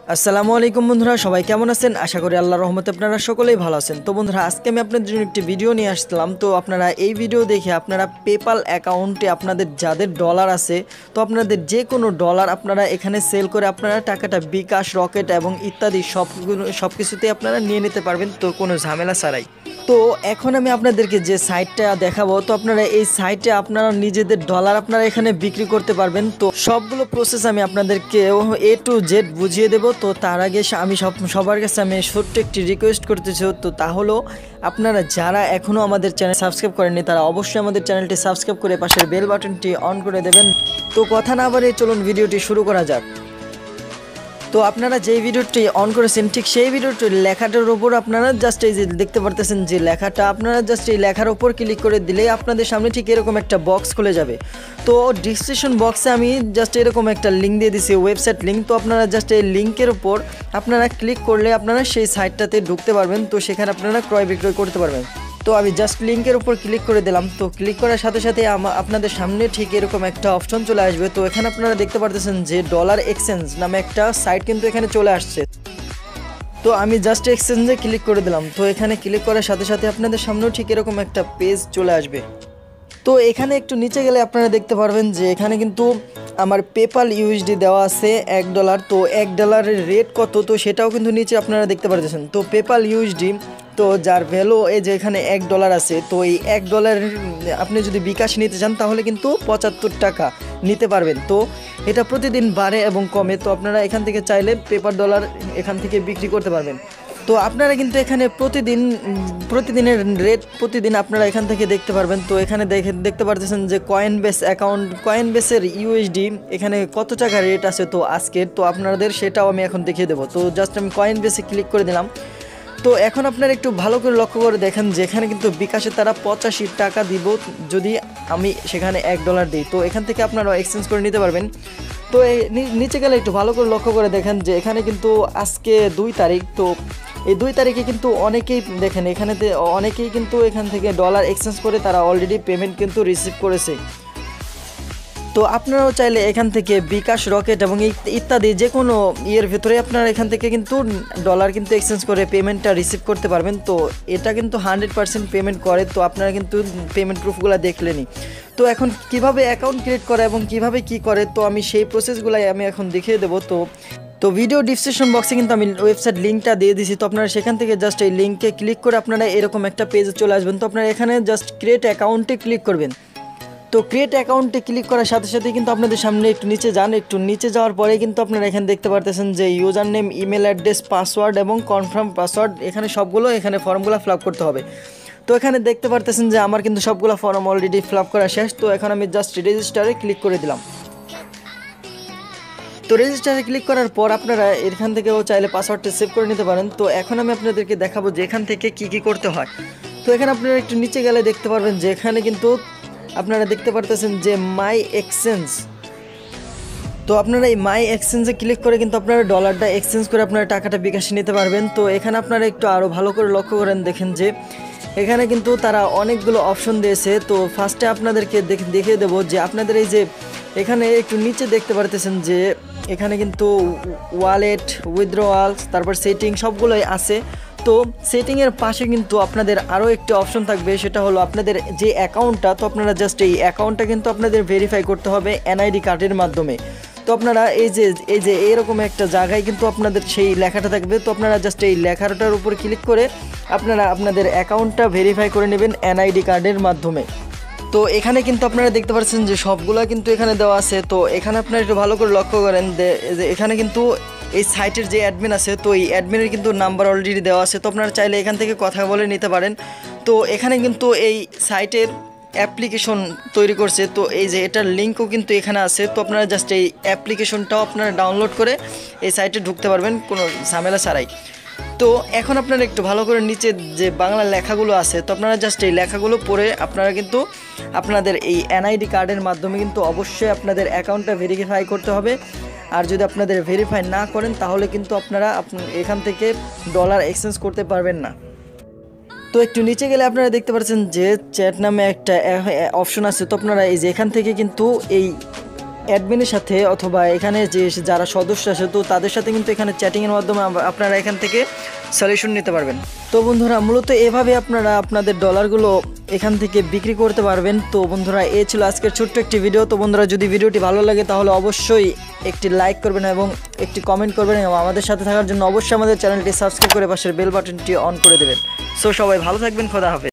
আসসালামু আলাইকুম বন্ধুরা, সবাই কেমন আছেন? আশা করি আল্লাহর রহমতে আপনারা সকলেই ভালো আছেন। তো বন্ধুরা, আজকে আমি আপনাদের জন্য একটি ভিডিও নিয়ে আসলাম। তো আপনারা এই ভিডিও দেখে আপনারা পেপাল অ্যাকাউন্টে আপনাদের যাদের ডলার আছে, তো আপনাদের যে কোনো ডলার আপনারা এখানে সেল করে আপনারা টাকাটা বিকাশ, রকেট এবং ইত্যাদি সব কিছুতে আপনারা নিয়ে নিতে পারবেন, তো কোনো ঝামেলা ছাড়াই। তো এখন আমি আপনাদেরকে যে সাইটটা দেখাবো, তো আপনারা এই সাইটে আপনারা নিজেদের ডলার আপনারা এখানে বিক্রি করতে পারবেন। তো সবগুলো প্রসেস আমি আপনাদেরকে A to Z বুঝিয়ে দেব। তো তার আগে আমি সবার কাছে আমি ছোট্ট একটি রিকোয়েস্ট করতেছি, তো তাহলে আপনারা যারা এখনও আমাদের চ্যানেল সাবস্ক্রাইব করেননি তারা অবশ্যই আমাদের চ্যানেলটি সাবস্ক্রাইব করে পাশের বেল বাটনটি অন করে দেবেন। তো কথা না বাড়িয়ে চলুন ভিডিওটি শুরু করা যাক। তো আপনারা যেই ভিডিওটি অন করেছেন ঠিক সেই ভিডিওটির লেখাটার উপর আপনারা জাস্ট এই যে দেখতে পারতেছেন যে লেখাটা, আপনারা জাস্ট এই লেখার উপর ক্লিক করে দিলেই আপনাদের সামনে ঠিক এরকম একটা বক্স খুলে যাবে। তো ডিসক্রিপশন বক্সে আমি জাস্ট এরকম একটা লিঙ্ক দিয়ে দিয়েছি, ওয়েবসাইট লিঙ্ক। তো আপনারা জাস্ট এই লিঙ্কের উপর আপনারা ক্লিক করলে আপনারা সেই সাইটটাতে ঢুকতে পারবেন। তো সেখানে আপনারা ক্রয় বিক্রয় করতে পারবেন। তো আমি জাস্ট লিঙ্কের উপর ক্লিক করে দিলাম। তো ক্লিক করার সাথে সাথে আপনাদের সামনে ঠিক এরকম একটা অপশন চলে আসবে। তো এখানে আপনারা দেখতে পারতেছেন যে ডলার এক্সচেঞ্জ নামে একটা সাইট কিন্তু এখানে চলে আসছে। তো আমি জাস্ট এক্সচেঞ্জে ক্লিক করে দিলাম। তো এখানে ক্লিক করার সাথে সাথে আপনাদের সামনেও ঠিক এরকম একটা পেজ চলে আসবে। তো এখানে একটু নিচে গেলে আপনারা দেখতে পারবেন যে এখানে কিন্তু আমার পেপাল ইউএসডি দেওয়া আছে $1। তো $1 রেট কত, তো সেটাও কিন্তু নিচে আপনারা দেখতে পারতেছেন। তো পেপাল ইউএসডি, তো যার ভ্যালু এই যে এখানে $1 আছে, তো এই $1 আপনি যদি বিকাশ নিতে চান তাহলে কিন্তু 75 টাকা নিতে পারবেন। তো এটা প্রতিদিন বাড়ে এবং কমে। তো আপনারা এখান থেকে চাইলে পেপার ডলার এখান থেকে বিক্রি করতে পারবেন। তো আপনারা কিন্তু এখানে প্রতিদিনের রেট প্রতিদিন আপনারা এখান থেকে দেখতে পারবেন। তো এখানে দেখতে পারতেছেন যে কয়েনবেসের ইউএসডি এখানে কত টাকা রেট আছে তো আজকের, তো আপনাদের সেটাও আমি এখন দেখিয়ে দেবো। তো জাস্ট আমি কয়েনবেসে ক্লিক করে দিলাম। তো এখন আপনারা একটু ভালো করে লক্ষ্য করে দেখেন যে এখানে কিন্তু বিকাশে তারা 85 টাকা দিব যদি আমি সেখানে $1 দিই। তো এখান থেকে আপনারা এক্সচেঞ্জ করে নিতে পারবেন। তো নিচে গেলে একটু ভালো করে লক্ষ্য করে দেখেন যে এখানে কিন্তু আজকে 2 তারিখ। তো এই 2 তারিখে কিন্তু অনেকেই দেখেন এখানেতে অনেকেই কিন্তু এখান থেকে ডলার এক্সচেঞ্জ করে তারা অলরেডি পেমেন্ট কিন্তু রিসিভ করেছে। তো আপনারাও চাইলে এখান থেকে বিকাশ, রকেট এবং ইত্যাদি যে কোনো ইয়ের ভেতরে আপনারা এখান থেকে কিন্তু ডলার কিন্তু এক্সচেঞ্জ করে পেমেন্টটা রিসিভ করতে পারবেন। তো এটা কিন্তু 100% পেমেন্ট করে। তো আপনারা কিন্তু পেমেন্ট প্রুফগুলো দেখলেনই। তো এখন কিভাবে অ্যাকাউন্ট ক্রিয়েট করে এবং কিভাবে কি করে, তো আমি সেই প্রসেসগুলাই আমি এখন দেখিয়ে দেবো। তো ভিডিও ডিসক্রিপশন বক্সে কিন্তু আমি ওয়েবসাইট লিঙ্কটা দিয়ে দিয়েছি। তো আপনারা সেখান থেকে জাস্ট এই লিঙ্কে ক্লিক করে আপনারা এরকম একটা পেজে চলে আসবেন। তো আপনারা এখানে জাস্ট ক্রিয়েট অ্যাকাউন্টে ক্লিক করবেন। তো ক্রিয়েট অ্যাকাউন্টে ক্লিক করার সাথে সাথে কিন্তু আপনাদের সামনে একটু নিচে যাওয়ার পরে কিন্তু আপনারা এখানে দেখতে পারতেছেন যে user name, email address, password এবং কনফার্ম পাসওয়ার্ড এখানে এখানে ফর্মগুলো ফিল আপ করতে হবে। তো এখানে দেখতে পারতেছেন যে আমার কিন্তু সবগুলো ফর্ম অলরেডি ফিল আপ করা শেষ। তো এখন আমি জাস্ট রেজিস্টারে ক্লিক করে দিলাম। তো রেজিস্টারে ক্লিক করার পর আপনারা এখান থেকেও চাইলে পাসওয়ার্ডটা সেভ করে নিতে পারেন। তো এখন আমি আপনাদেরকে দেখাবো যে এখান থেকে কি করতে হয়। তো এখানে আপনারা একটু নিচে গেলে দেখতে পারবেন যে এখানে কিন্তু আপনারা দেখতে পারতেছেন যে মাই এক্সচেঞ্জ। তো আপনারা এই মাই এক্সচেঞ্জে ক্লিক করে কিন্তু আপনারা ডলারটা এক্সচেঞ্জ করে আপনারা টাকাটা বিকাশে নিতে পারবেন। তো এখানে আপনারা একটু আরও ভালো করে লক্ষ্য করেন, দেখেন যে এখানে কিন্তু তারা অনেকগুলো অপশন দিয়েছে। তো ফার্স্টে আপনাদেরকে দেখিয়ে দেবো যে আপনাদের এই যে এখানে একটু নিচে দেখতে পারতেছেন যে এখানে কিন্তু ওয়ালেট, উইথড্রয়াল, তারপর সেটিং সবগুলোই আছে। তো সেটিংয়ের পাশে কিন্তু আপনাদের আরও একটি অপশন থাকবে, সেটা হলো আপনাদের যে অ্যাকাউন্টটা। তো আপনারা জাস্ট এই অ্যাকাউন্টটা কিন্তু আপনাদের ভেরিফাই করতে হবে এনআইডি কার্ডের মাধ্যমে। তো আপনারা এই যে এরকম একটা জায়গায় কিন্তু আপনাদের সেই লেখাটা থাকবে। তো আপনারা জাস্ট এই লেখাটার উপর ক্লিক করে আপনারা আপনাদের অ্যাকাউন্টটা ভেরিফাই করে নেবেন এনআইডি কার্ডের মাধ্যমে। তো এখানে কিন্তু আপনারা দেখতে পাচ্ছেন যে সবগুলো কিন্তু এখানে দেওয়া আছে। তো এখানে আপনারা একটু ভালো করে লক্ষ্য করেন যে এখানে কিন্তু এই সাইটের যে অ্যাডমিন আছে, তো এই অ্যাডমিনের কিন্তু নাম্বার অলরেডি দেওয়া আছে। তো আপনারা চাইলে এখান থেকে কথা বলে নিতে পারেন। তো এখানে কিন্তু এই সাইটের অ্যাপ্লিকেশন তৈরি করছে। তো এই যে এটার লিঙ্কও কিন্তু এখানে আছে। তো আপনারা জাস্ট এই অ্যাপ্লিকেশনটাও আপনারা ডাউনলোড করে এই সাইটে ঢুকতে পারবেন কোনো ঝামেলা ছাড়াই। তো এখন আপনারা একটু ভালো করে নিচে যে বাংলা লেখাগুলো আছে, তো আপনারা জাস্ট এই লেখাগুলো পড়ে আপনারা কিন্তু আপনাদের এই এনআইডি কার্ডের মাধ্যমে কিন্তু অবশ্যই আপনাদের অ্যাকাউন্টটা ভেরিফাই করতে হবে। আর যদি আপনাদের ভেরিফাই না করেন তাহলে কিন্তু আপনারা এখান থেকে ডলার এক্সচেঞ্জ করতে পারবেন না। তো একটু নিচে গেলে আপনারা দেখতে পাচ্ছেন যে চ্যাট নামে একটা অপশন আছে। তো আপনারা এই যে এখান থেকে কিন্তু এই অ্যাডমিনের সাথে অথবা এখানে যে যারা সদস্য আছে তো তাদের সাথে কিন্তু এখানে চ্যাটিংয়ের মাধ্যমে আপনারা এখান থেকে সলিউশন নিতে পারবেন। তো বন্ধুরা মূলত এভাবে আপনারা আপনাদের ডলারগুলো এখান থেকে বিক্রি করতে পারবেন। তো বন্ধুরা এই ছিল আজকের ছোট্ট একটি ভিডিও। তো বন্ধুরা যদি ভিডিওটি ভালো লাগে তাহলে অবশ্যই একটি লাইক করবেন এবং একটি কমেন্ট করবেন এবং আমাদের সাথে থাকার জন্য অবশ্যই আমাদের চ্যানেলটি সাবস্ক্রাইব করে পাশের বেল বাটনটি অন করে দেবেন। সো সবাই ভালো থাকবেন, খোদা হাফেজ।